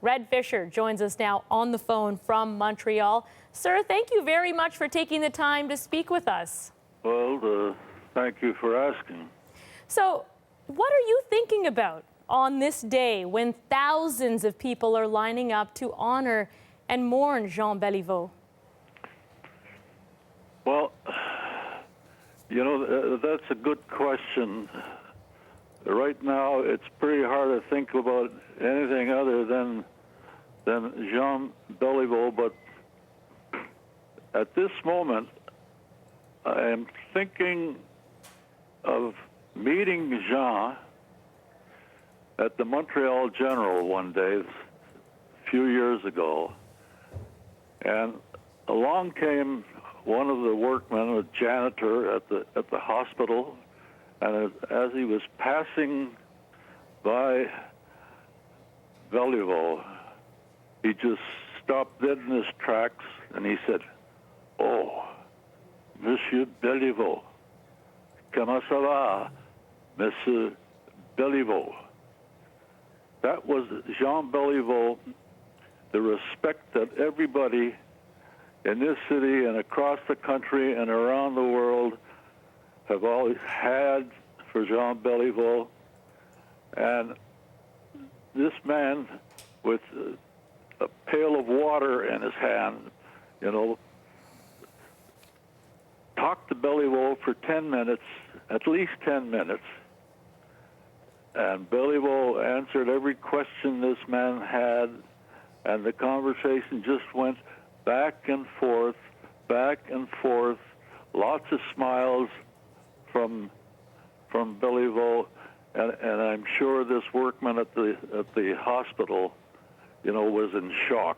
Red Fisher joins us now on the phone from Montreal. Sir, thank you very much for taking the time to speak with us. Well, thank you for asking. So, what are you thinking about on this day when thousands of people are lining up to honor and mourn Jean Béliveau? Well, you know, that's a good question. Right now, it's pretty hard to think about anything other than Jean Béliveau, but at this moment, I am thinking of meeting Jean at the Montreal General one day, a few years ago, and along came one of the workmen, a janitor at the hospital, and as he was passing by Beliveau, he just stopped dead in his tracks and he said, "Oh, Monsieur Beliveau, comment ça va, Monsieur Beliveau?" That was Jean Beliveau, the respect that everybody in this city and across the country and around the world have always had for Jean Béliveau. And this man with a pail of water in his hand, you know, talked to Béliveau for 10 minutes, at least 10 minutes. And Béliveau answered every question this man had, and the conversation just went back and forth, lots of smiles from Béliveau, and I'm sure this workman at the hospital, you know, was in shock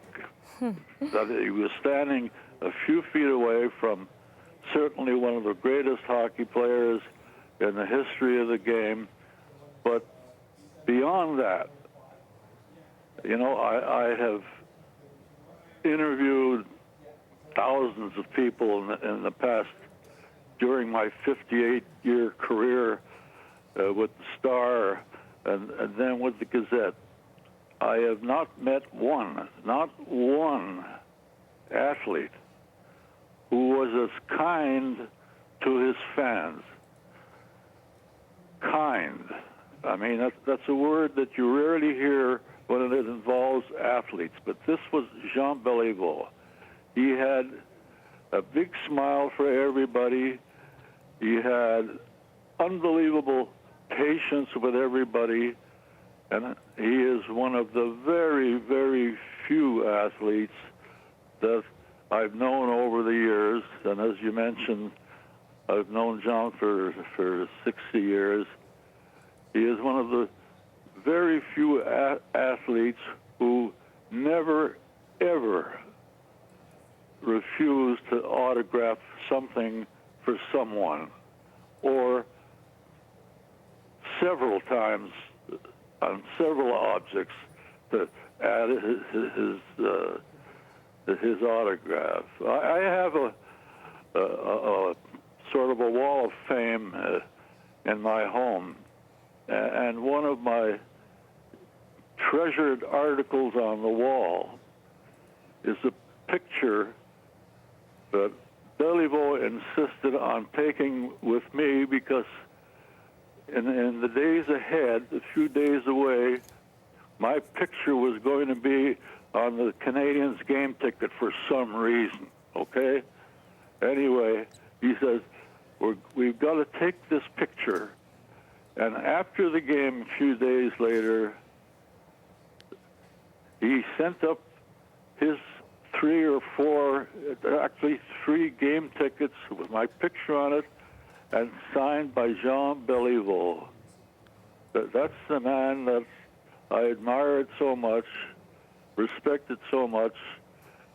that he was standing a few feet away from certainly one of the greatest hockey players in the history of the game. But beyond that, you know, I have interviewed thousands of people in the past, during my 58-year career with the Star and then with the Gazette. I have not met not one athlete who was as kind to his fans. Kind. I mean, that's a word that you rarely hear when it involves athletes, but this was Jean Béliveau. He had a big smile for everybody. He had unbelievable patience with everybody, and he is one of the very, very few athletes that I've known over the years. And as you mentioned, I've known Jean for 60 years. He is one of the very few athletes who never, ever refused to autograph something for someone, or several times on several objects to add his autograph. I have a sort of a wall of fame in my home, and one of my treasured articles on the wall is a picture that Béliveau insisted on taking with me because in the days ahead, a few days away, my picture was going to be on the Canadiens game ticket for some reason, okay? Anyway, he says, we've got to take this picture. And after the game, a few days later, he sent up his 3 or 4, actually 3 game tickets with my picture on it and signed by Jean Béliveau. That's the man that I admired so much, respected so much,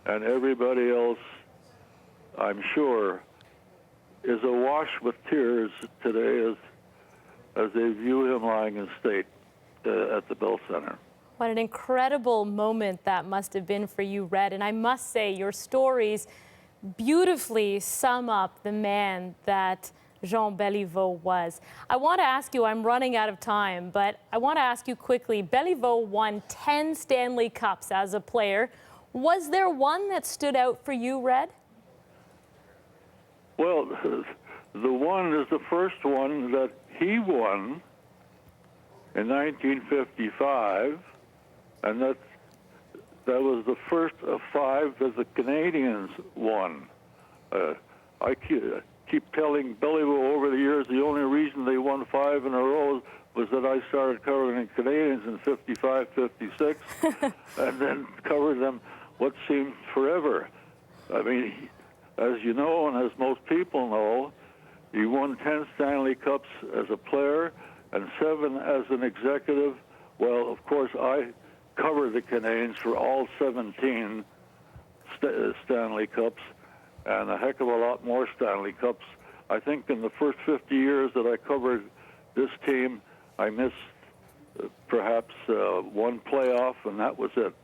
and everybody else, I'm sure, is awash with tears today as they view him lying in state at the Bell Center. What an incredible moment that must have been for you, Red. And I must say, your stories beautifully sum up the man that Jean Béliveau was. I want to ask you, I'm running out of time, but I want to ask you quickly. Béliveau won 10 Stanley Cups as a player. Was there one that stood out for you, Red? Well, the one is the first one that he won in 1955, and that was the first of 5 that the Canadians won. I keep telling Béliveau over the years the only reason they won 5 in a row was that I started covering the Canadians in 55, 56, and then covered them what seemed forever. I mean, as you know, and as most people know, he won 10 Stanley Cups as a player and 7 as an executive. Well, of course, I covered the Canadians for all 17 Stanley Cups and a heck of a lot more Stanley Cups. I think in the first 50 years that I covered this team, I missed perhaps one playoff, and that was it.